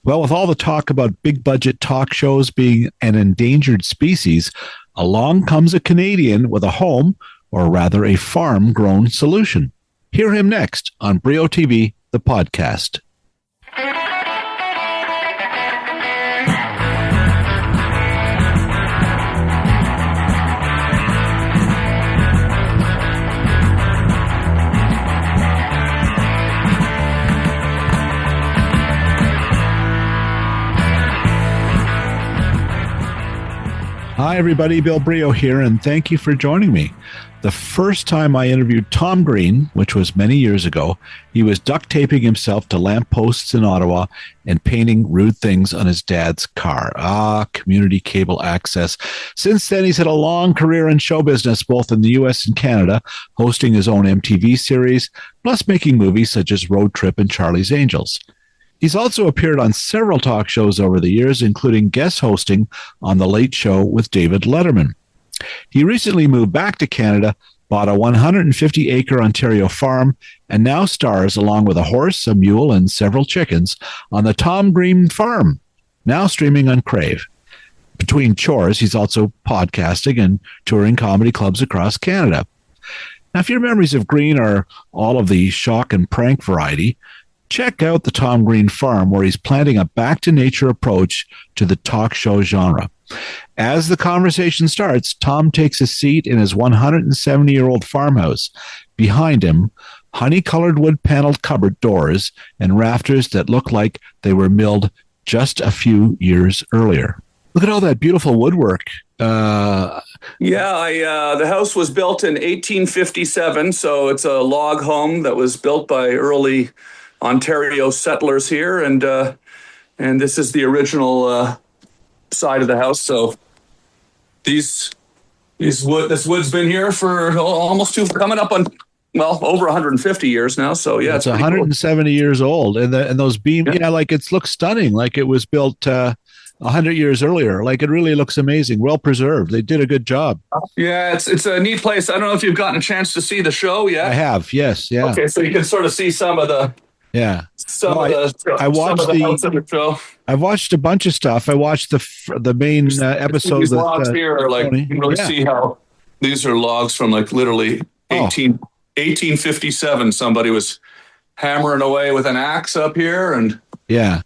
Well, with all the talk about big budget talk shows being an endangered species, along comes a Canadian with a home, or rather a farm grown solution. Hear him next on Brio TV, the podcast. Hi, everybody. Bill Brio here, and thank you for joining me. The first time I interviewed Tom Green, which was many years ago, he was duct taping himself to lampposts in Ottawa and painting rude things on his dad's car. Community cable access. Since then, he's had a long career in show business, both in the U.S. and Canada, hosting his own MTV series, plus making movies such as Road Trip and Charlie's Angels. He's also appeared on several talk shows over the years, including guest hosting on The Late Show with David Letterman. He recently moved back to Canada, bought a 150-acre Ontario farm, and now stars, along with a horse, a mule, and several chickens, on the Tom Green Farm, now streaming on Crave. Between chores, he's also podcasting and touring comedy clubs across Canada. Now, if your memories of Green are all of the shock and prank variety, check out the Tom Green Farm, where he's planting a back-to-nature approach to the talk show genre. As the conversation starts, Tom takes a seat in his 170-year-old farmhouse. Behind him, honey-colored wood-paneled cupboard doors and rafters that look like they were milled just a few years earlier. Look at all that beautiful woodwork. The house was built in 1857, so it's a log home that was built by early Ontario settlers here, and this is the original side of the house. So this wood's been here for almost coming up on over 150 years now. So yeah, it's 170 cool. years old, and those beams, it looks stunning, like it was built 100 years earlier. Like, it really looks amazing, well preserved. They did a good job. Yeah, it's a neat place. I don't know if you've gotten a chance to see the show yet. I have, yes, yeah. Okay, so you can sort of see some of the. Yeah, I watched a bunch of stuff. I watched the main episodes. These logs here are like, you can really see how these are logs from like literally 1857. Somebody was hammering away with an axe up here, and that's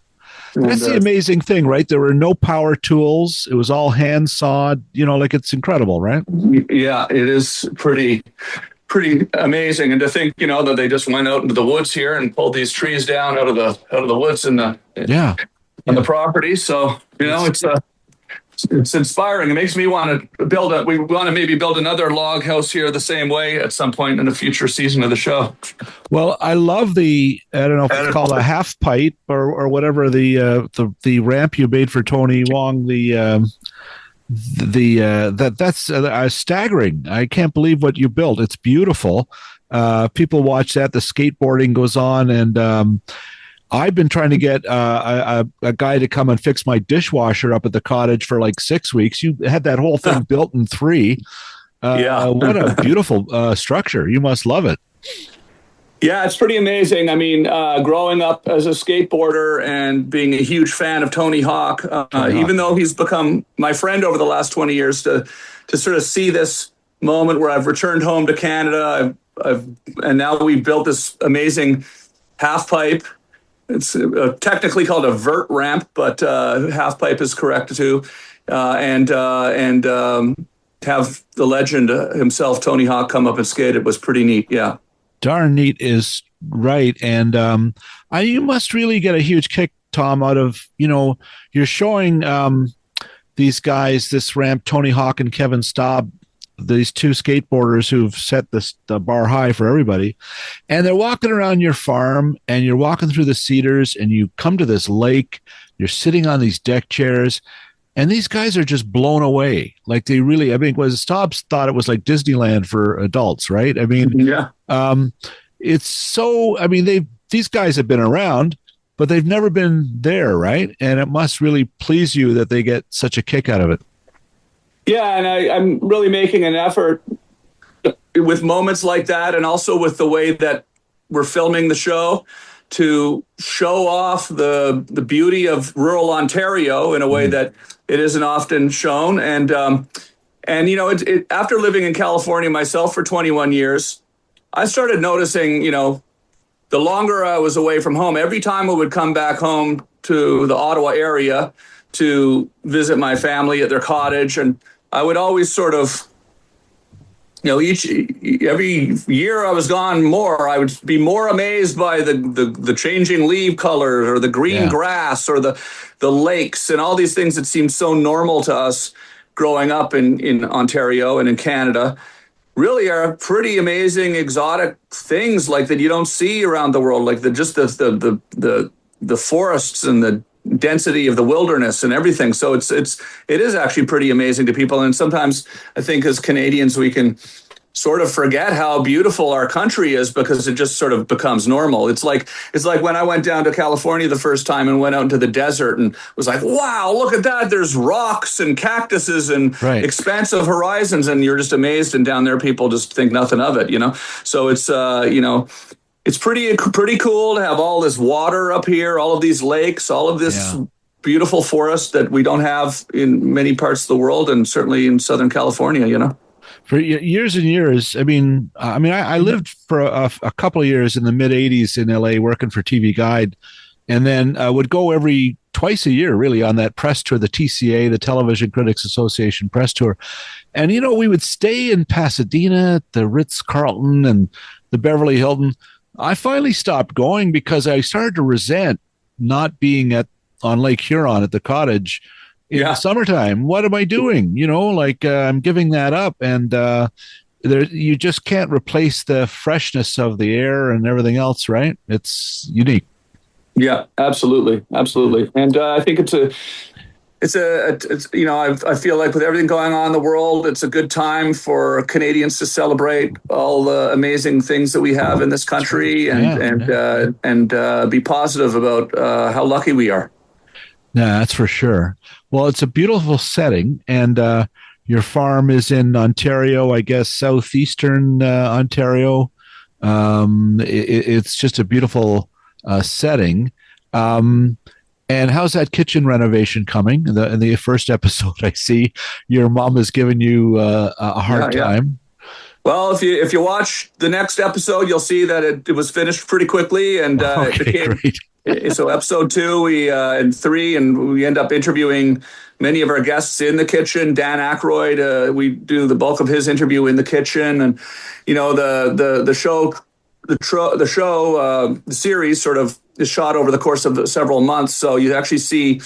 the amazing thing, right? There were no power tools. It was all hand sawed. It's incredible, right? Yeah, it is pretty amazing. And to think, that they just went out into the woods here and pulled these trees down out of the woods on the property. So, it's inspiring. It makes me want to we want to maybe build another log house here the same way at some point in a future season of the show. Well, I love I don't know if it's called a half pipe or whatever, the ramp you made for Tony Wong, that's staggering. I can't believe what you built. It's beautiful. People watch that. The skateboarding goes on, and I've been trying to get a guy to come and fix my dishwasher up at the cottage for like 6 weeks. You had that whole thing built in 3. What a beautiful structure. You must love it. Yeah, it's pretty amazing. I mean, growing up as a skateboarder and being a huge fan of Tony Hawk, even though he's become my friend over the last 20 years, to sort of see this moment where I've returned home to Canada, and now we've built this amazing half pipe. It's technically called a vert ramp, but half pipe is correct too, and have the legend himself, Tony Hawk, come up and skate. It was pretty neat. Yeah. Darn neat is right. And you must really get a huge kick, Tom, out of, you're showing these guys this ramp, Tony Hawk and Kevin Staab, these two skateboarders who've set the bar high for everybody. And they're walking around your farm, and you're walking through the cedars, and you come to this lake. You're sitting on these deck chairs, and these guys are just blown away. Like, they really, Staab thought it was like Disneyland for adults, right? I mean, it's so, these guys have been around, but they've never been there, right? And it must really please you that they get such a kick out of it. Yeah, and I'm really making an effort with moments like that, and also with the way that we're filming the show, to show off the beauty of rural Ontario in a way that it isn't often shown. And after living in California myself for 21 years, I started noticing, the longer I was away from home, every time I would come back home to the Ottawa area to visit my family at their cottage, and I would always sort of, every year I was gone more, I would be more amazed by the changing leaf colors or the green grass or the lakes and all these things that seemed so normal to us growing up in Ontario and in Canada. Really are pretty amazing exotic things like that you don't see around the world, like the forests and the density of the wilderness and everything. So it is actually pretty amazing to people. And sometimes I think as Canadians, we can sort of forget how beautiful our country is because it just sort of becomes normal. It's like when I went down to California the first time and went out into the desert and was like, wow, look at that. There's rocks and cactuses and expansive horizons. And you're just amazed. And down there, people just think nothing of it, So it's, it's pretty cool to have all this water up here, all of these lakes, all of this beautiful forest that we don't have in many parts of the world, and certainly in Southern California, For years and years, I lived for a couple of years in the mid 80s in LA working for TV Guide, and then would go twice a year really on that press tour, the TCA, the Television Critics Association press tour. And, we would stay in Pasadena at the Ritz-Carlton and the Beverly Hilton. I finally stopped going because I started to resent not being on Lake Huron at the cottage in the summertime. What am I doing? I'm giving that up. And you just can't replace the freshness of the air and everything else, right? It's unique. Yeah, absolutely. Absolutely. And I think I feel like with everything going on in the world, it's a good time for Canadians to celebrate all the amazing things that we have in this country and be positive about how lucky we are. Yeah, that's for sure. Well, it's a beautiful setting, and your farm is in Ontario, I guess, southeastern Ontario. It's just a beautiful setting. And how's that kitchen renovation coming? In the first episode, I see your mom has given you a hard time. Well, if you watch the next episode, you'll see that it was finished pretty quickly, and it became great. So episode 2 and 3, and we end up interviewing many of our guests in the kitchen. Dan Aykroyd, we do the bulk of his interview in the kitchen, and the show. The series sort of is shot over the course of several months. So you actually see,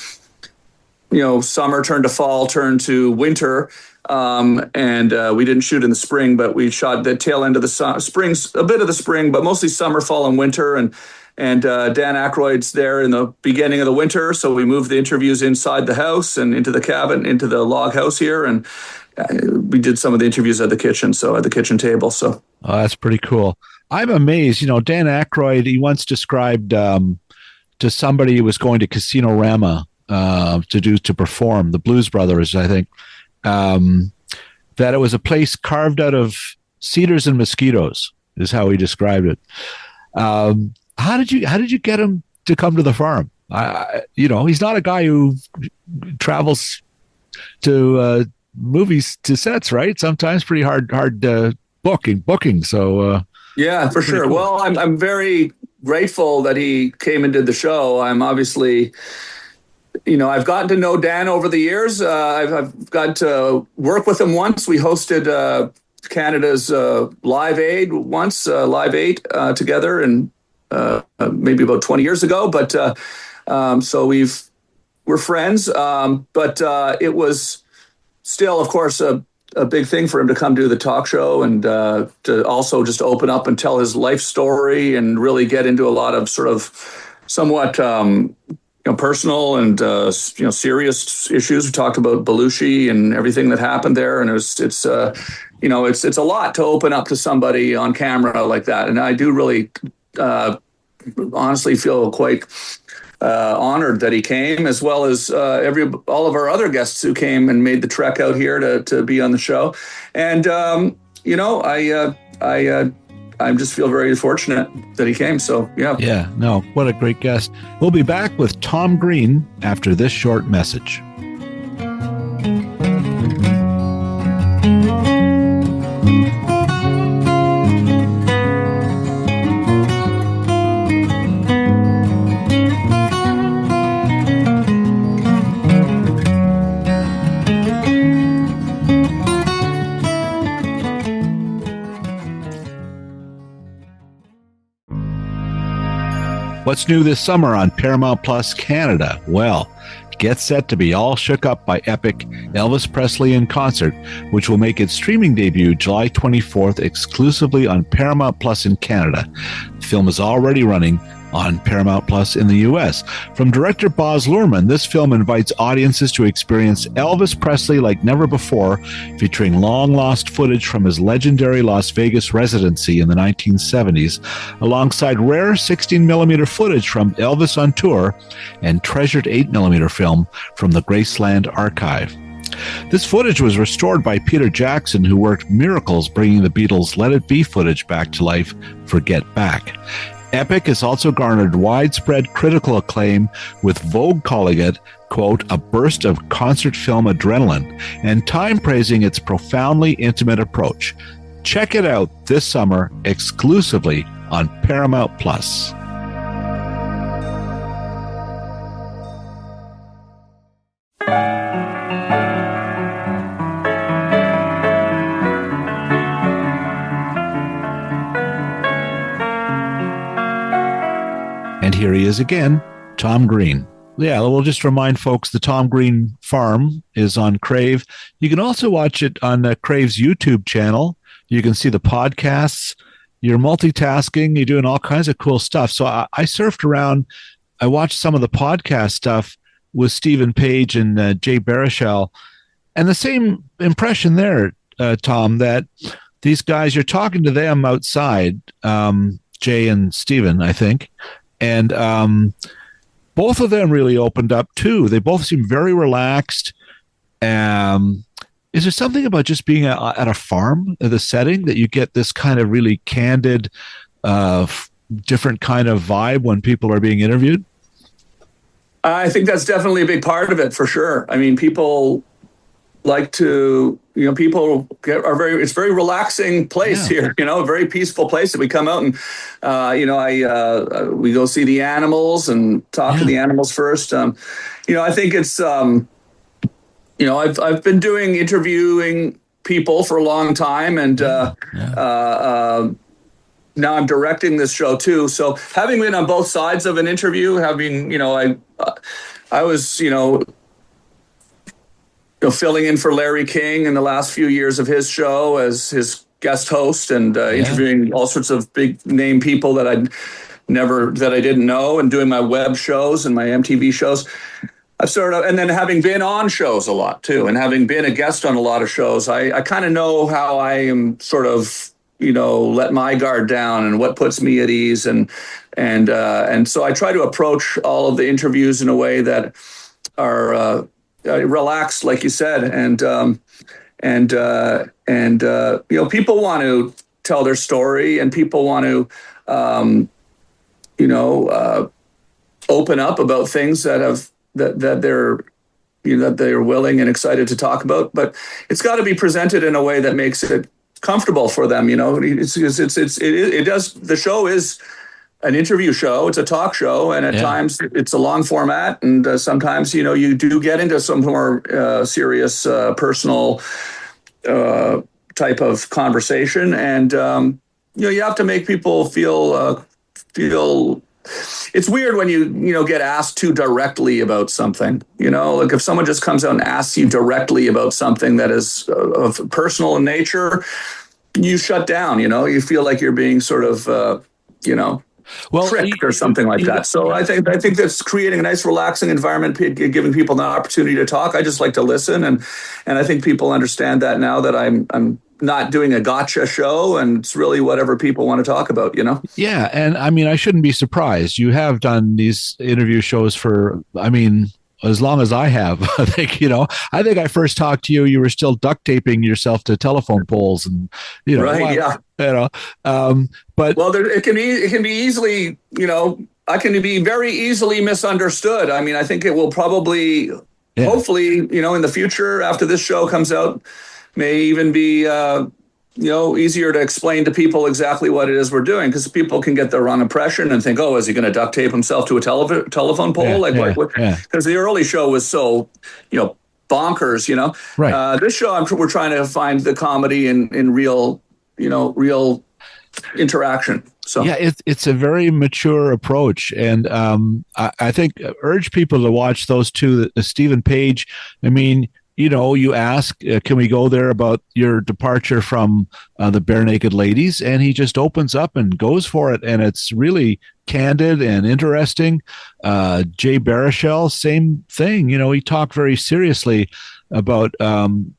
summer turn to fall, turn to winter. And we didn't shoot in the spring, but we shot the tail end of the spring, a bit of the spring, but mostly summer, fall, and winter. And Dan Aykroyd's there in the beginning of the winter. So we moved the interviews inside the house and into the cabin, into the log house here. And we did some of the interviews at the kitchen, so at the kitchen table. So that's pretty cool. I'm amazed. Dan Aykroyd, he once described to somebody who was going to Casino Rama to perform, the Blues Brothers, I think, that it was a place carved out of cedars and mosquitoes, is how he described it. How did you get him to come to the farm? He's not a guy who travels to movies to sets, right? Sometimes pretty hard booking. So yeah, for sure. Cool. Well, I'm very grateful that he came and did the show. I'm obviously, I've gotten to know Dan over the years. I've got to work with him once. We hosted Canada's Live Aid once, Live 8 together, and maybe about 20 years ago. But so we're friends. But it was still, of course, a big thing for him to come do the talk show and to also just open up and tell his life story and really get into a lot of sort of somewhat personal and serious issues. We talked about Belushi and everything that happened there, and it's a lot to open up to somebody on camera like that. And I do really honestly feel quite honored that he came, as well as all of our other guests who came and made the trek out here to be on the show. And I I just feel very fortunate that he came. So, yeah. Yeah, no, what a great guest. We'll be back with Tom Green after this short message. What's new this summer on Paramount Plus Canada? Well, get set to be all shook up by epic Elvis Presley in concert, which will make its streaming debut July 24th exclusively on Paramount Plus in Canada. The film is already running on Paramount Plus in the U.S. From director Baz Luhrmann, this film invites audiences to experience Elvis Presley like never before, featuring long-lost footage from his legendary Las Vegas residency in the 1970s, alongside rare 16mm footage from Elvis on tour and treasured 8mm film from the Graceland archive. This footage was restored by Peter Jackson, who worked miracles bringing the Beatles' Let It Be footage back to life for Get Back. Epic has also garnered widespread critical acclaim, with Vogue calling it, quote, a burst of concert film adrenaline, and Time praising its profoundly intimate approach. Check it out this summer exclusively on Paramount Plus. And here he is again, Tom Green. Yeah, we'll just remind folks the Tom Green Farm is on Crave. You can also watch it on Crave's YouTube channel. You can see the podcasts. You're multitasking. You're doing all kinds of cool stuff. So I surfed around. I watched some of the podcast stuff with Stephen Page and Jay Baruchel. And the same impression there, Tom, that these guys, you're talking to them outside, Jay and Stephen, I think. And both of them really opened up, too. They both seem very relaxed. Is there something about just being at a farm, the setting, that you get this kind of really candid, different kind of vibe when people are being interviewed? I think that's definitely a big part of it, for sure. I mean, people like to, it's a very relaxing place here, a very peaceful place that we come out and, we go see the animals and talk to the animals first. I think it's, I've been interviewing people for a long time, and now I'm directing this show too. So having been on both sides of an interview, I was, filling in for Larry King in the last few years of his show as his guest host, and interviewing all sorts of big name people that I didn't know, and doing my web shows and my MTV shows. And then having been on shows a lot too, and having been a guest on a lot of shows, I kind of know how I am sort of, let my guard down and what puts me at ease. And so I try to approach all of the interviews in a way that are, relaxed, like you said, and people want to tell their story, and people want to, open up about things that they're willing and excited to talk about. But it's got to be presented in a way that makes it comfortable for them. It does. The show is an interview show. It's a talk show, and at times it's a long format, and sometimes you do get into some more serious personal type of conversation, and you have to make people feel. It's weird when you get asked too directly about something. Like if someone just comes out and asks you directly about something that is of personal in nature, you shut down. You feel like you're being sort of tricked or something like that. So I think that's creating a nice, relaxing environment, giving people an opportunity to talk. I just like to listen, and I think people understand that now, that I'm not doing a gotcha show, and it's really whatever people want to talk about. Yeah, and I mean, I shouldn't be surprised. You have done these interview shows for, as long as I have. I think I first talked to you. You were still duct taping yourself to telephone poles, and but But well, it can be easily, I can be very easily misunderstood. I mean, I think it will probably, hopefully, in the future after this show comes out, may even be, easier to explain to people exactly what it is we're doing, because people can get the wrong impression and think, oh, is he going to duct tape himself to a telephone pole? Because the early show was so, bonkers, Right. This show, we're trying to find the comedy in real, real interaction. So yeah, it's a very mature approach, and I think urge people to watch those two. Stephen Page. I mean, you ask, can we go there about your departure from the Bare Naked Ladies, and he just opens up and goes for it, and it's really candid and interesting. Jay Baruchel, same thing. He talked very seriously about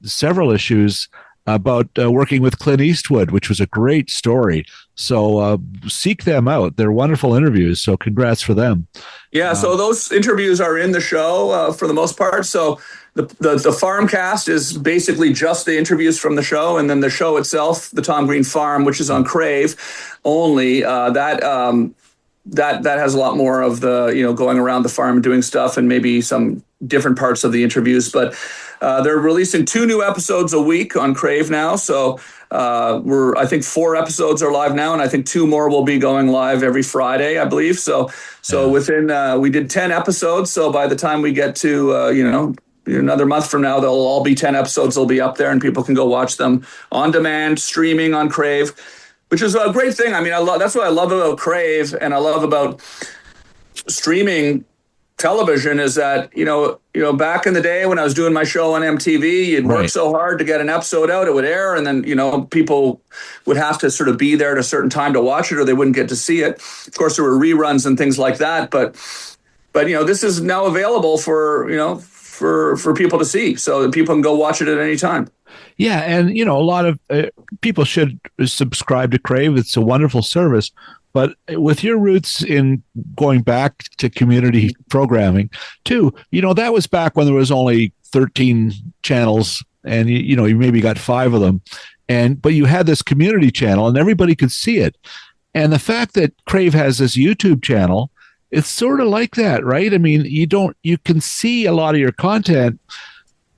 several issues about working with Clint Eastwood, which was a great story. So seek them out. They're wonderful interviews. So congrats for them. Yeah, so those interviews are in the show for the most part. So the farm cast is basically just the interviews from the show, and then the show itself, the Tom Green Farm, which is on Crave only, that has a lot more of the, going around the farm doing stuff, and maybe some different parts of the interviews. But they're releasing 2 new episodes a week on Crave now. So I think 4 episodes are live now, and I think 2 more will be going live every Friday, I believe. So within, we did 10 episodes. So by the time we get to, another month from now, they'll all be 10 episodes. They'll be up there, and people can go watch them on demand, streaming on Crave, which is a great thing. I mean, that's what I love about Crave, and I love about streaming television, is that, back in the day when I was doing my show on MTV, you'd work so hard to get an episode out, it would air, and then, people would have to sort of be there at a certain time to watch it, or they wouldn't get to see it. Of course, there were reruns and things like that, but this is now available for people to see, so that people can go watch it at any time. Yeah, and a lot of people should subscribe to Crave. It's a wonderful service. But with your roots in going back to community programming, too, that was back when there was only 13 channels, and you maybe got 5 of them, but you had this community channel, and everybody could see it. And the fact that Crave has this YouTube channel, it's sort of like that, right? I mean, you can see a lot of your content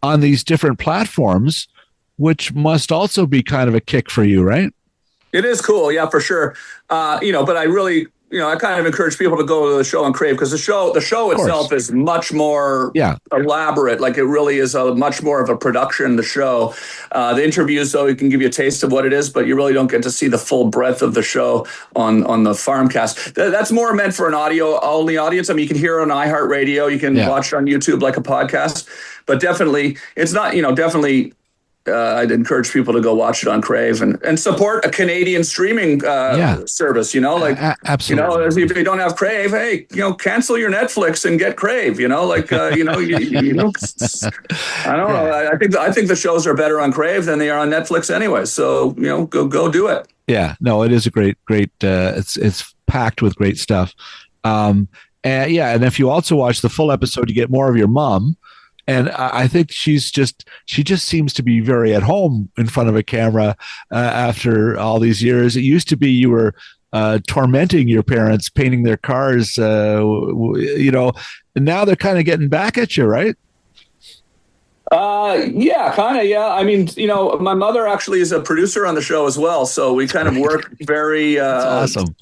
on these different platforms, which must also be kind of a kick for you, right? It is cool, yeah, for sure. But I really, I kind of encourage people to go to the show on Crave, because the show itself is much more elaborate. Like, it really is a much more of a production, the show. The interviews, though, it can give you a taste of what it is, but you really don't get to see the full breadth of the show on the Farmcast. That's more meant for an audio-only audience. I mean, you can hear it on iHeartRadio. You can watch it on YouTube like a podcast. But definitely, it's not, definitely... I'd encourage people to go watch it on Crave and support a Canadian streaming service. Absolutely. If you don't have Crave, hey, cancel your Netflix and get Crave. I don't know. I think the shows are better on Crave than they are on Netflix anyway. So go do it. Yeah, no, it is a great. It's packed with great stuff. And if you also watch the full episode, you get more of your mom. And I think she just seems to be very at home in front of a camera after all these years. It used to be you were tormenting your parents, painting their cars, and now they're kind of getting back at you, right? Yeah, kind of. Yeah. I mean, my mother actually is a producer on the show as well. So we kind of work very, awesome.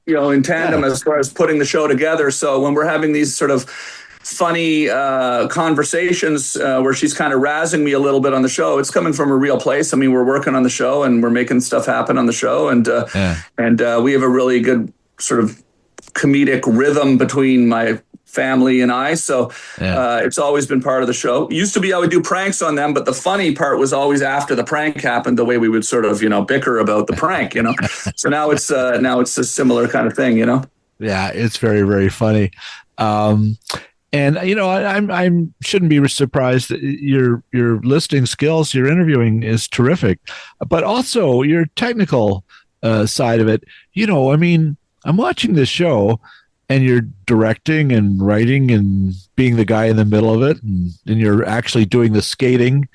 In tandem as far as putting the show together. So when we're having these sort of funny conversations where she's kind of razzing me a little bit on the show, it's coming from a real place. I mean, we're working on the show and we're making stuff happen on the show, and we have a really good sort of comedic rhythm between my family and I. So it's always been part of the show. It used to be I would do pranks on them, but the funny part was always after the prank happened, the way we would sort of bicker about the prank. So now it's a similar kind of thing. Yeah, it's very, very funny. And I shouldn't be surprised that your listening skills, your interviewing is terrific, but also your technical side of it. I mean, I'm watching this show, and you're directing and writing and being the guy in the middle of it, and you're actually doing the skating,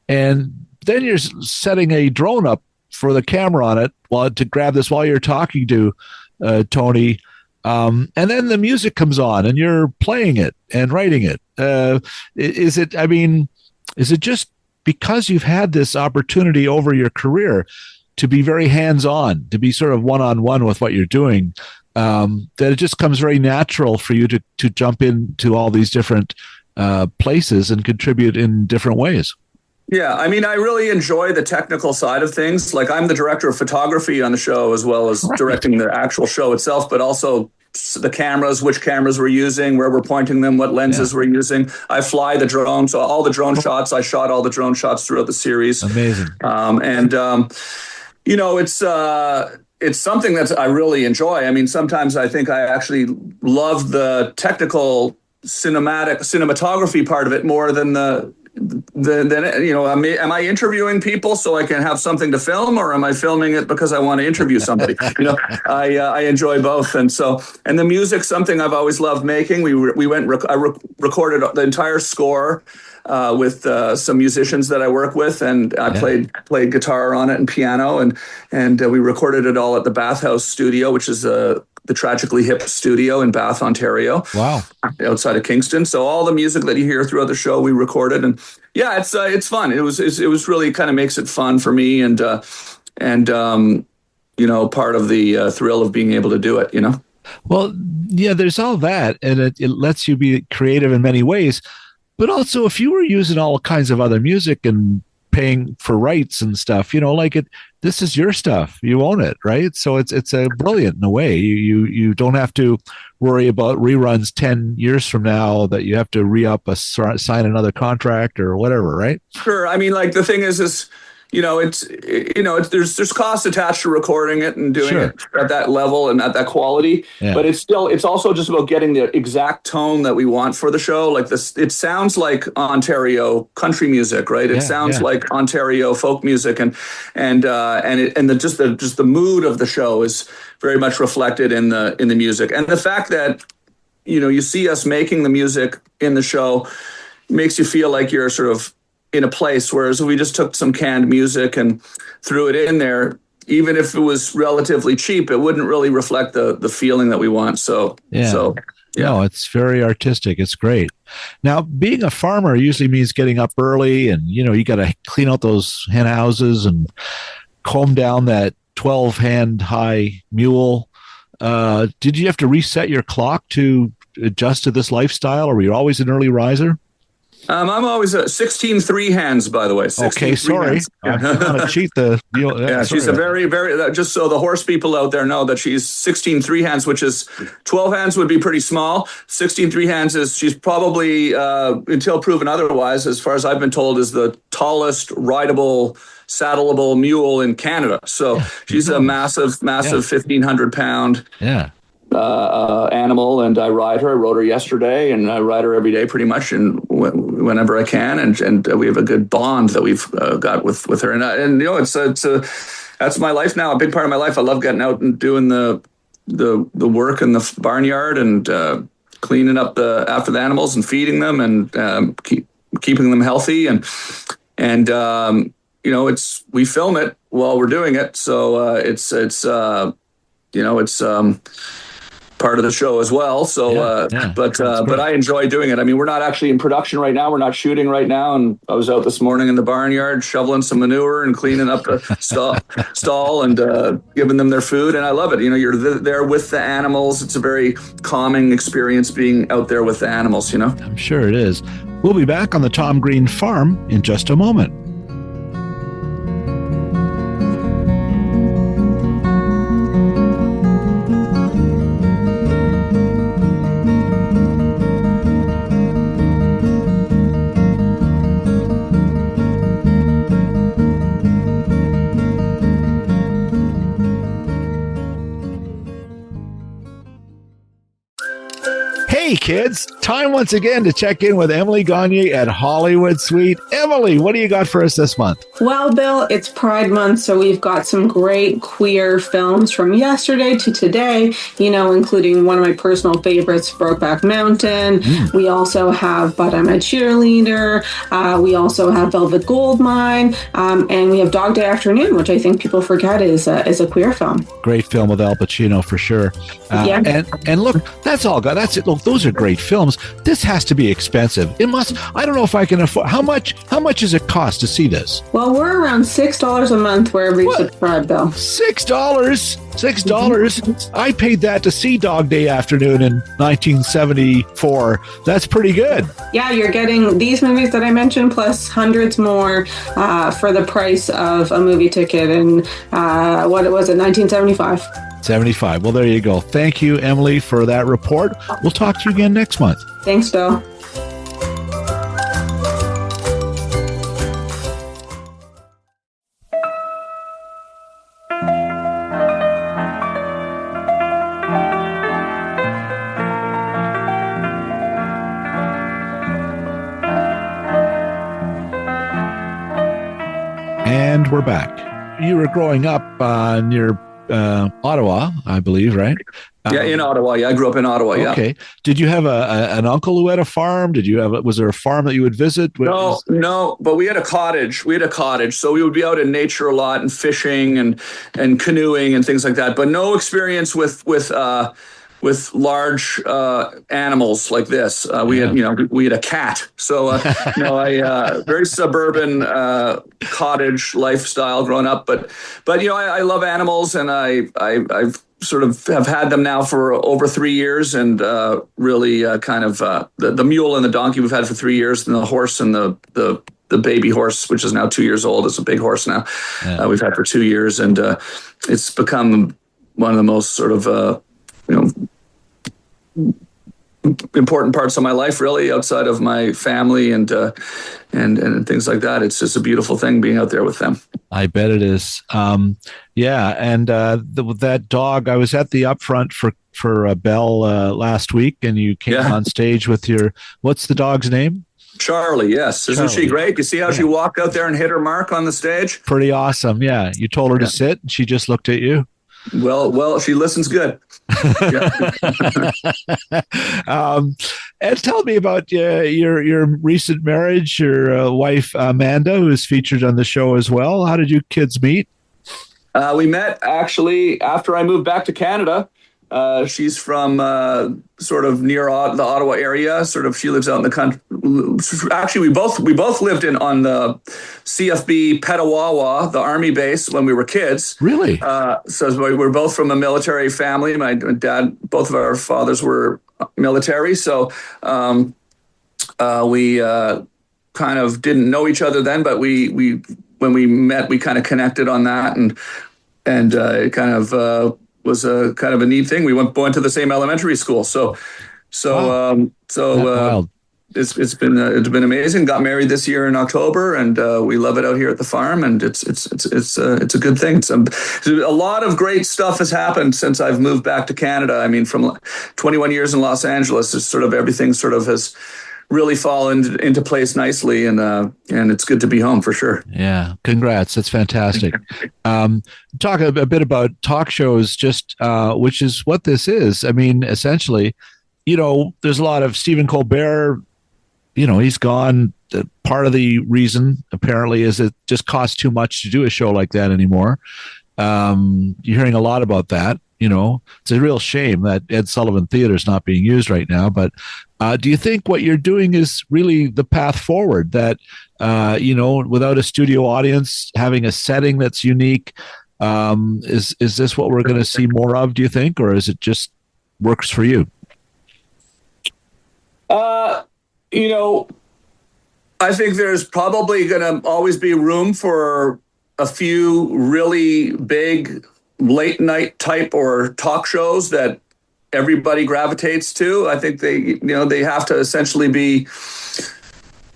and then you're setting a drone up for the camera on it to grab this while you're talking to Tony. And then the music comes on and you're playing it and writing it. Is it just because you've had this opportunity over your career to be very hands-on, to be sort of one-on-one with what you're doing, that it just comes very natural for you to jump into all these different places and contribute in different ways? Yeah, I mean, I really enjoy the technical side of things. Like, I'm the director of photography on the show, as well as directing the actual show itself, but also the cameras, which cameras we're using, where we're pointing them, what lenses we're using. I fly the drone, so all the drone shots, I shot all the drone shots throughout the series. Amazing. It's something that I really enjoy. I mean, sometimes I think I actually love the technical cinematography part of it more than am I interviewing people so I can have something to film, or am I filming it because I want to interview somebody? I enjoy both, and the music, something I've always loved making. I recorded the entire score with some musicians that I work with, and I played guitar on it and piano, and we recorded it all at the Bathhouse Studio, which is the Tragically hip studio in Bath, Ontario. Wow. Outside of Kingston. So all the music that you hear throughout the show, we recorded, and it's fun. It was really kind of makes it fun for me, and part of the thrill of being able to do it, Well, yeah, there's all that, and it lets you be creative in many ways. But also, if you were using all kinds of other music and paying for rights and stuff, this is your stuff. You own it, right? So it's a brilliant in a way. You don't have to worry about reruns 10 years from now that you have to sign another contract or whatever, right? Sure. I mean, like, the thing is there's cost attached to recording it and doing it at that level and at that quality. Yeah. But it's also just about getting the exact tone that we want for the show. Like this, it sounds like Ontario country music, right? It sounds like Ontario folk music, and the mood of the show is very much reflected in the music. And the fact that you see us making the music in the show makes you feel like you're sort of in a place, whereas if we just took some canned music and threw it in there, even if it was relatively cheap, it wouldn't really reflect the feeling that we want. No, it's very artistic. It's great. Now, being a farmer usually means getting up early, and you got to clean out those hen houses and comb down that 12-hand high mule. Did you have to reset your clock to adjust to this lifestyle, or were you always an early riser? I'm always 16-3 hands, by the way. Okay, sorry. I'm going to cheat the deal. She's a very, very, just so the horse people out there know that she's 16-3 hands, which is 12 hands would be pretty small. 16-3 hands she's probably, until proven otherwise, as far as I've been told, is the tallest rideable, saddleable mule in Canada. So she's a massive 1,500 pound. Yeah. Animal, and I ride her. I rode her yesterday, and I ride her every day pretty much, and whenever I can, and we have a good bond that we've got with her, and that's my life now, a big part of my life. I love getting out and doing the work in the barnyard and cleaning up after the animals and feeding them and keeping them healthy, and we film it while we're doing it, so it's part of the show as well. So, but I enjoy doing it. I mean, we're not actually in production right now. We're not shooting right now. And I was out this morning in the barnyard shoveling some manure and cleaning up the stall and giving them their food. And I love it. You're there with the animals. It's a very calming experience being out there with the animals, I'm sure it is. We'll be back on the Tom Green farm in just a moment. Hey kids. Time once again to check in with Emily Gagne at Hollywood Suite. Emily, what do you got for us this month? Well, Bill, it's Pride Month, so we've got some great queer films from yesterday to today, including one of my personal favorites, Brokeback Mountain. We also have But I'm a Cheerleader. We also have Velvet Goldmine. And we have Dog Day Afternoon, which I think people forget is a queer film. Great film with Al Pacino for sure. And look, that's all. That's it. Look, those are great films. This has to be expensive. It must. I don't know if I can afford. How much does it cost to see this? Well, we're around $6 a month wherever you subscribe, Bill. $6. I paid that to see Dog Day Afternoon in 1974. That's pretty good. Yeah, you're getting these movies that I mentioned plus hundreds more for the price of a movie ticket in what it was in 1975. 75. Well, there you go. Thank you, Emily, for that report. We'll talk to you again next month. Thanks, Bill. And we're back. You were growing up near Ottawa, I believe, right? Yeah, in Ottawa. Yeah, I grew up in Ottawa. Yeah. Okay. Did you have an uncle who had a farm? Was there a farm that you would visit? No, but we had a cottage. So we would be out in nature a lot and fishing and canoeing and things like that. But no experience with large animals like this. We had a cat. So I very suburban cottage lifestyle growing up. But I love animals, and I've sort of have had them now for over 3 years, and really the mule and the donkey we've had for 3 years, and the horse and the baby horse, which is now 2 years old. It's a big horse now. We've had for 2 years, and it's become one of the most sort of important parts of my life, really, outside of my family and things like that. It's just a beautiful thing being out there with them. I bet it is. That dog, I was at the upfront for Bell last week, and you came on stage with what's the dog's name? Charlie, yes. Isn't she great? You see how she walked out there and hit her mark on the stage? Pretty awesome, yeah. You told her to sit, and she just looked at you. Well, she listens good. And tell me about your recent marriage. Your wife Amanda, who is featured on the show as well. How did you kids meet? We met actually after I moved back to Canada. She's from sort of near the Ottawa area. Sort of, she lives out in the country. Actually, we both lived on the CFB Petawawa, the army base, when we were kids. Really? So we were both from a military family. My dad, both of our fathers were military. So we kind of didn't know each other then, but we when we met, we kind of connected on that, and it kind of was a kind of a neat thing. We went to the same elementary school, so it's been amazing. Got married this year in October, and we love it out here at the farm, and it's a good thing. A lot of great stuff has happened since I've moved back to Canada. I mean, from 21 years in Los Angeles, it's sort of everything sort of has really fallen into place nicely, and it's good to be home for sure. Yeah, congrats. That's fantastic. Talk a bit about talk shows, just which is what this is. I mean, essentially, there's a lot of Stephen Colbert. He's gone. Part of the reason, apparently, is it just costs too much to do a show like that anymore. You're hearing a lot about that. It's a real shame that Ed Sullivan Theater is not being used right now. But do you think what you're doing is really the path forward? That without a studio audience, having a setting that's unique, is this what we're going to see more of? Do you think, or is it just works for you? I think there's probably going to always be room for a few really big late night type or talk shows that everybody gravitates to. I think they have to essentially be,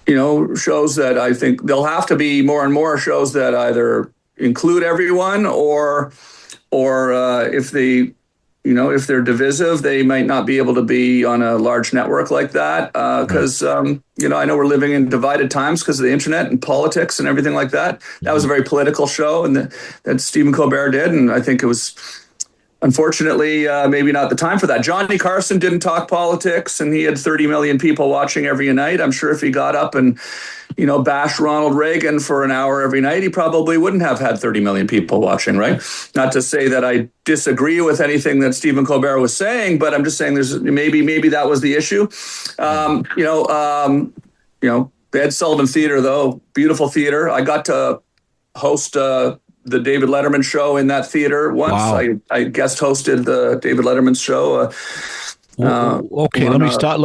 shows that I think there'll have to be more and more shows that either include everyone or if they, if they're divisive, they might not be able to be on a large network like that. Because, I know we're living in divided times because of the internet and politics and everything like that. That was a very political show that Stephen Colbert did. And I think it was, unfortunately, maybe not the time for that. Johnny Carson didn't talk politics, and he had 30 million people watching every night. I'm sure if he got up and, bashed Ronald Reagan for an hour every night, he probably wouldn't have had 30 million people watching, right? Not to say that I disagree with anything that Stephen Colbert was saying, but I'm just saying there's maybe that was the issue. The Ed Sullivan Theater, though, beautiful theater. I got to host the David Letterman show in that theater once. Wow. I guest hosted the David Letterman show. Okay, let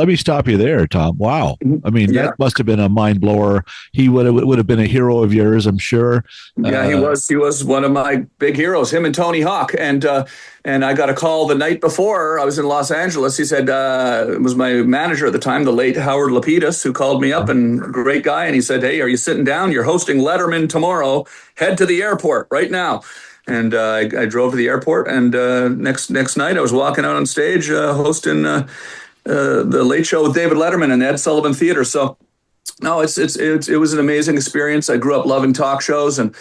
me stop you there, Tom. Wow, I mean that must have been a mind blower. He would have been a hero of yours, I'm sure. Yeah, he was one of my big heroes. Him and Tony Hawk, and I got a call the night before. I was in Los Angeles. He said it was my manager at the time, the late Howard Lapidus, who called me up, and great guy. And he said, "Hey, are you sitting down? You're hosting Letterman tomorrow. Head to the airport right now." And I drove to the airport, and next night I was walking out on stage hosting the Late Show with David Letterman in the Ed Sullivan Theater. So, no, it was an amazing experience. I grew up loving talk shows, and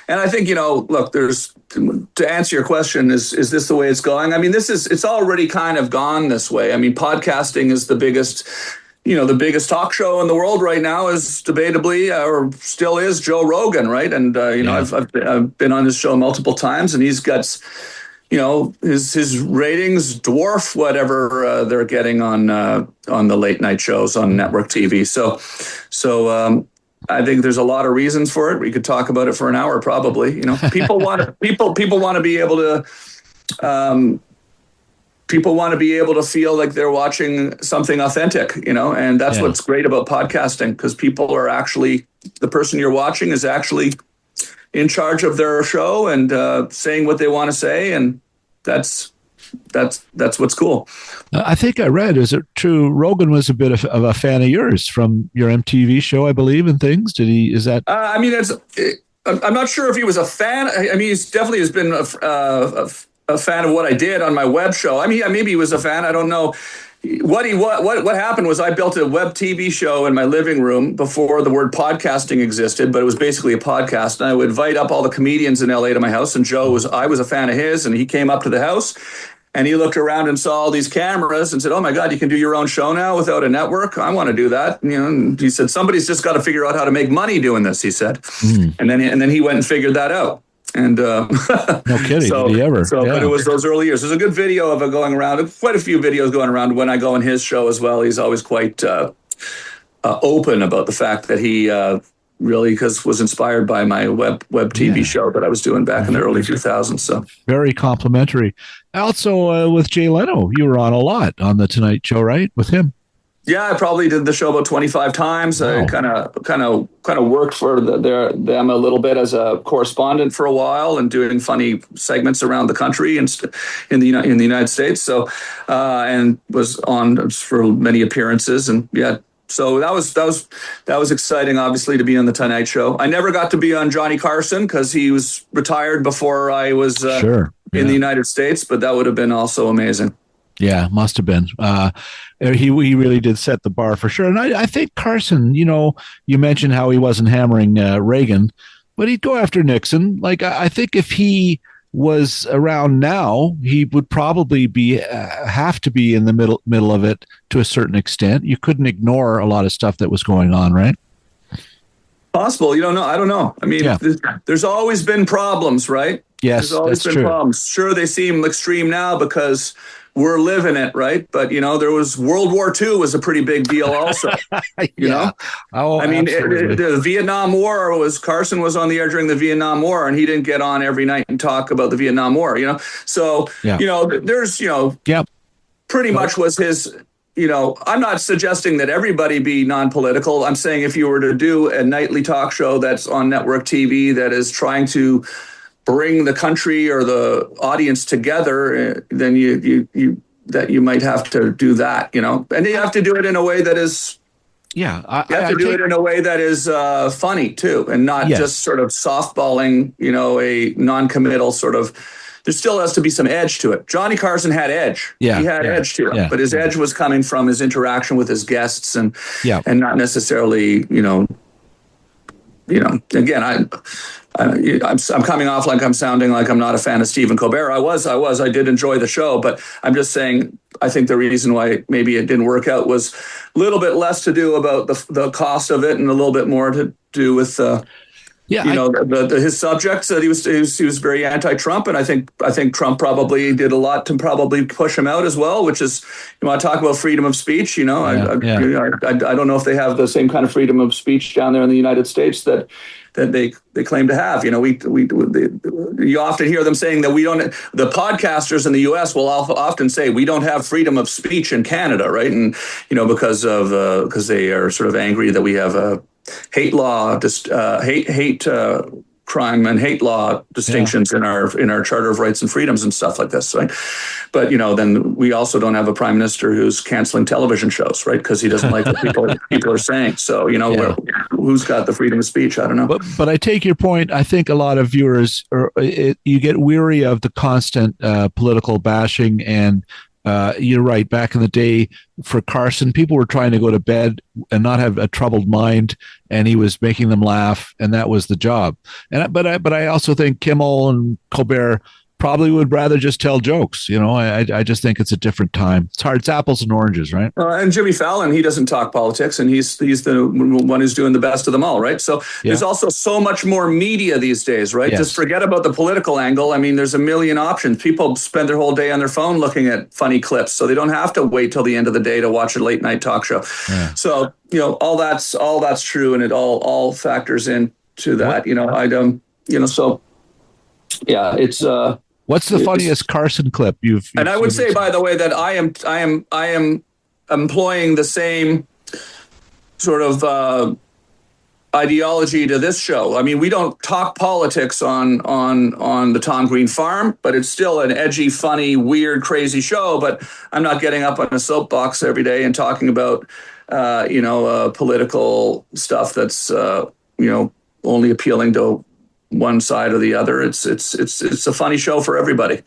I think look, there's to answer your question, is this the way it's going? I mean, it's already kind of gone this way. I mean, podcasting is the biggest talk show in the world right now is debatably, or still is, Joe Rogan, right? And, I've been on his show multiple times, and he's got, his ratings dwarf whatever they're getting on the late night shows on network TV. So I think there's a lot of reasons for it. We could talk about it for an hour, probably. People want to be able to, people want to be able to feel like they're watching something authentic, and that's what's great about podcasting, because people are actually, the person you're watching is actually in charge of their show and saying what they want to say. And that's what's cool. I think I read, is it true, Rogan was a bit of a fan of yours from your MTV show, I believe, and things? Is that? I'm not sure if he was a fan. I mean, he's definitely has been a fan of what I did on my web show. I mean, maybe he was a fan. I don't know. What happened was I built a web TV show in my living room before the word podcasting existed, but it was basically a podcast. And I would invite up all the comedians in LA to my house. And I was a fan of his, and he came up to the house and he looked around and saw all these cameras and said, "Oh my God, you can do your own show now without a network? I want to do that." And he said, "Somebody's just got to figure out how to make money doing this," he said. And then he went and figured that out. And no kidding, did he ever? But it was those early years. There's a good video of it going around, quite a few videos going around when I go on his show as well. He's always quite open about the fact that he really was inspired by my web TV show that I was doing back in the early 2000s. So very complimentary. Also with Jay Leno, you were on a lot on the Tonight Show, right? With him. Yeah, I probably did the show about 25 times. Wow. I kind of worked for them a little bit as a correspondent for a while and doing funny segments around the country and in the United States. So and was on for many appearances, and so that was exciting, obviously, to be on the Tonight Show. I never got to be on Johnny Carson because he was retired before I was in the United States, but that would have been also amazing. Yeah, must have been. He really did set the bar for sure. And I think Carson, you mentioned how he wasn't hammering Reagan, but he'd go after Nixon. Like, I think if he was around now, he would probably have to be in the middle of it to a certain extent. You couldn't ignore a lot of stuff that was going on, right? Possible. You don't know. I don't know. I mean, there's always been problems, right? Yes, there's always been true. Problems. Sure, they seem extreme now because we're living it, right? But, there was World War II was a pretty big deal also, you know? Oh, I mean, the Vietnam War Carson was on the air during the Vietnam War, and he didn't get on every night and talk about the Vietnam War, So, there's, pretty much was his, I'm not suggesting that everybody be non-political. I'm saying if you were to do a nightly talk show that's on network TV that is trying to bring the country or the audience together, then you might have to do that, and you have to do it in a way that is, you have to do it in a way that is funny too, and not just sort of softballing, a non-committal sort of there still has to be some edge to it. Johnny Carson had edge. Yeah, he had edge to it, but his edge was coming from his interaction with his guests and not necessarily, again, I'm coming off like I'm sounding like I'm not a fan of Stephen Colbert. I did enjoy the show, but I'm just saying, I think the reason why maybe it didn't work out was a little bit less to do about the cost of it and a little bit more to do with his subjects. That he was very anti-Trump, and I think Trump probably did a lot to probably push him out as well. Which is, you want to talk about freedom of speech? I don't know if they have the same kind of freedom of speech down there in the United States that they claim to have. You often hear them saying that we don't. The podcasters in the U.S. will often say we don't have freedom of speech in Canada, right? And because they are sort of angry that we have a hate law, hate crime and hate law distinctions in our Charter of Rights and Freedoms and stuff like this, right? But then we also don't have a prime minister who's canceling television shows, right? Because he doesn't like what people are saying. So who's got the freedom of speech? I don't know. But I take your point. I think a lot of viewers you get weary of the constant political bashing and. You're right. Back in the day, for Carson, people were trying to go to bed and not have a troubled mind, and he was making them laugh, and that was the job. But I also think Kimmel and Colbert probably would rather just tell jokes. I just think it's a different time. It's hard. It's apples and oranges, right? And Jimmy Fallon, he doesn't talk politics, and he's the one who's doing the best of them all, right? So there's also so much more media these days, right? Yes. Just forget about the political angle. I mean, there's a million options. People spend their whole day on their phone looking at funny clips, so they don't have to wait till the end of the day to watch a late night talk show. Yeah. So all that's true, and it all factors into that. It's. What's the funniest Carson clip you've and I would say, by the way, that I am employing the same sort of ideology to this show. I mean, we don't talk politics on the Tom Green farm, but it's still an edgy, funny, weird, crazy show. But I'm not getting up on a soapbox every day and talking about political stuff that's only appealing to one side or the other. It's a funny show for everybody,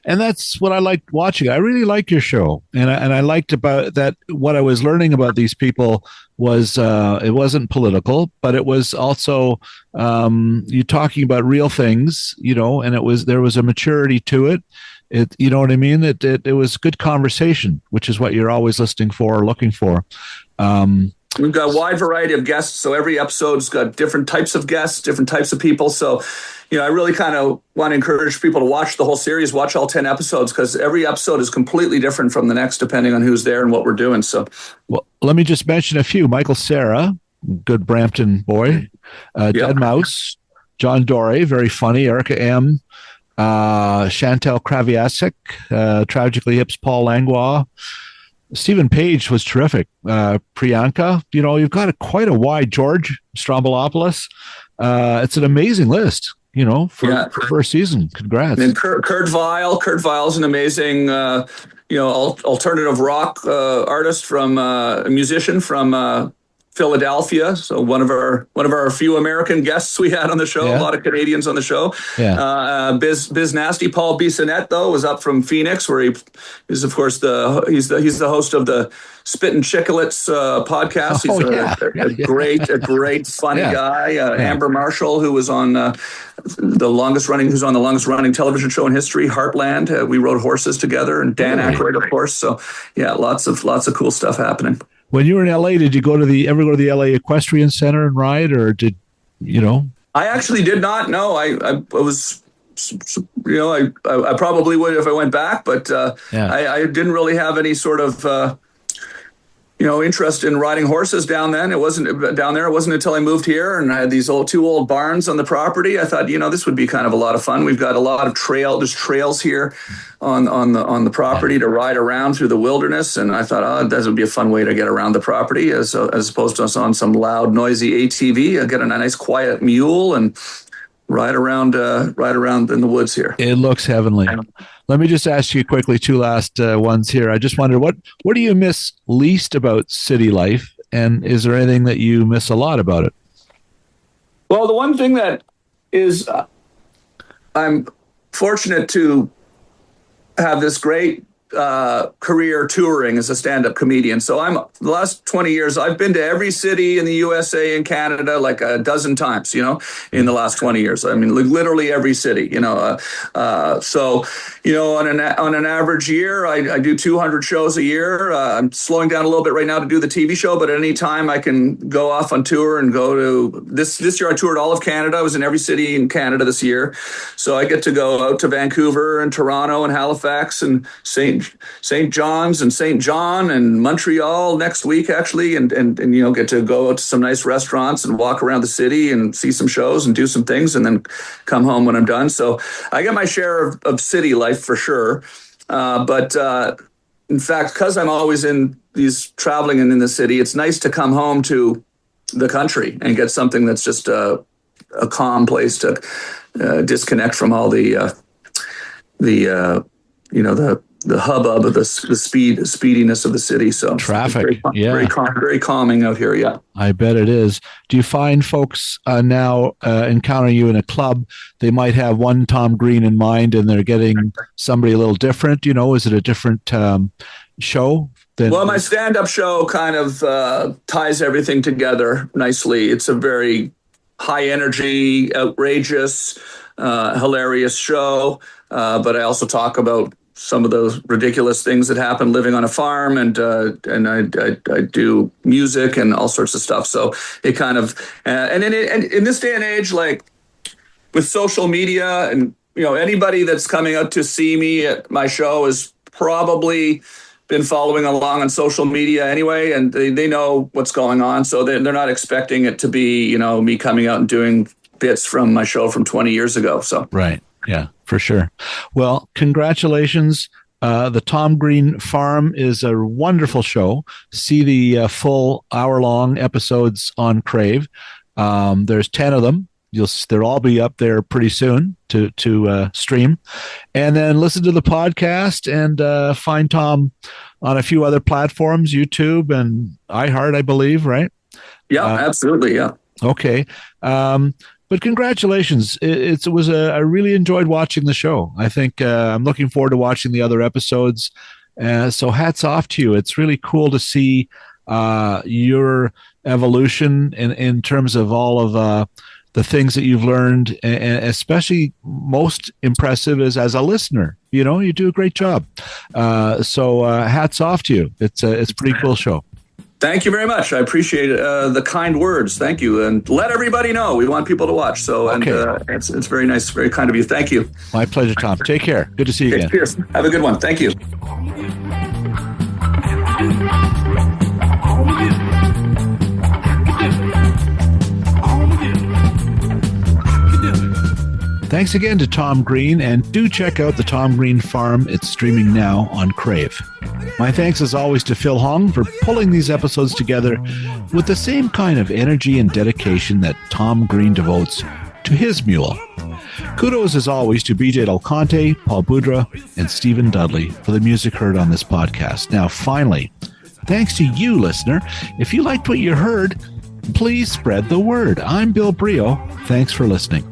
and that's what I liked watching. I really like your show, and I liked about that. What I was learning about these people was it wasn't political, but it was also you talking about real things, and there was a maturity to it. You know what I mean? It was good conversation, which is what you're always listening for or looking for. We've got a wide variety of guests, so every episode's got different types of guests, different types of people. So, I really kind of want to encourage people to watch the whole series, watch all 10 episodes, because every episode is completely different from the next, depending on who's there and what we're doing. So, well, let me just mention a few. Michael Cera, good Brampton boy. Dead Mouse, Jon Dore, very funny. Erica M. Chantal Kreviazuk, Tragically Hip's Paul Langlois. Stephen Page was terrific. Priyanka, you've got quite a wide George Stroumboulopoulos. It's an amazing list, for first season. Congrats. And Kurt Vile. Kurt Vile's an amazing, alternative rock artist a musician from Philadelphia. So one of our few American guests we had on the show. A lot of Canadians on the show. Biz Nasty Paul Bissonnette, though, was up from Phoenix, where he is, of course, he's the host of the Spit and Chicklets podcast. He's a great funny guy. Amber Marshall, who was on the longest running television show in history, Heartland. We rode horses together, and Dan Aykroyd, of course. So lots of cool stuff happening. When you were in LA, did you ever go to the LA Equestrian Center and ride, or did I actually did not. No, I was, I probably would if I went back, but I didn't really have any sort of interest in riding horses down then. It wasn't until I moved here and I had these two old barns on the property. I thought, this would be kind of a lot of fun. We've got a lot of there's trails here on the property to ride around through the wilderness. And I thought, this would be a fun way to get around the property as opposed to us on some loud, noisy ATV. I'd get a nice quiet mule and ride around in the woods here. It looks heavenly. Let me just ask you quickly, two last ones here. I just wonder, what do you miss least about city life, and is there anything that you miss a lot about it? Well, the one thing that is I'm fortunate to have this great career touring as a stand-up comedian. So the last 20 years, I've been to every city in the USA and Canada like a dozen times, in the last 20 years. I mean, literally every city, so, on an average year, I do 200 shows a year. I'm slowing down a little bit right now to do the TV show, but at any time I can go off on tour and go to this year. I toured all of Canada. I was in every city in Canada this year. So I get to go out to Vancouver and Toronto and Halifax and St. John's and St. John and Montreal next week, actually, and get to go out to some nice restaurants and walk around the city and see some shows and do some things and then come home when I'm done. So I get my share of city life for sure. But in fact, because I'm always in these traveling and in the city, it's nice to come home to the country and get something that's just a calm place to disconnect from all the hubbub of the speediness of the city. So traffic, very calming out here. Yeah, I bet it is. Do you find folks now encountering you in a club? They might have one Tom Green in mind, and they're getting somebody a little different. Is it a different show? Well, my stand-up show kind of ties everything together nicely. It's a very high energy, outrageous, hilarious show. But I also talk about some of those ridiculous things that happen living on a farm, and I do music and all sorts of stuff. So it kind of and in this day and age, like with social media, and anybody that's coming out to see me at my show has probably been following along on social media anyway, and they know what's going on. So they're not expecting it to be me coming out and doing bits from my show from 20 years ago. So right. Yeah, for sure. Well, congratulations. The Tom Green Farm is a wonderful show. See the full hour-long episodes on Crave. There's 10 of them. They'll all be up there pretty soon to stream. And then listen to the podcast and find Tom on a few other platforms, YouTube and iHeart, I believe, right? Yeah, absolutely, yeah. Okay. But congratulations. I really enjoyed watching the show. I think I'm looking forward to watching the other episodes. So hats off to you. It's really cool to see your evolution in terms of all of the things that you've learned, and especially most impressive is as a listener. You do a great job. So hats off to you. It's a pretty cool show. Thank you very much. I appreciate the kind words. Thank you. And let everybody know. We want people to watch. So, okay. And it's very nice, very kind of you. Thank you. My pleasure, Tom. Take care. Good to see you again. Cheers. Have a good one. Thank you. Thanks again to Tom Green, and do check out the Tom Green Farm. It's streaming now on Crave. My thanks as always to Phil Hong for pulling these episodes together with the same kind of energy and dedication that Tom Green devotes to his mule. Kudos as always to BJ Del Conte, Paul Boudreau, and Stephen Dudley for the music heard on this podcast. Now, finally, thanks to you, listener. If you liked what you heard, please spread the word. I'm Bill Brio. Thanks for listening.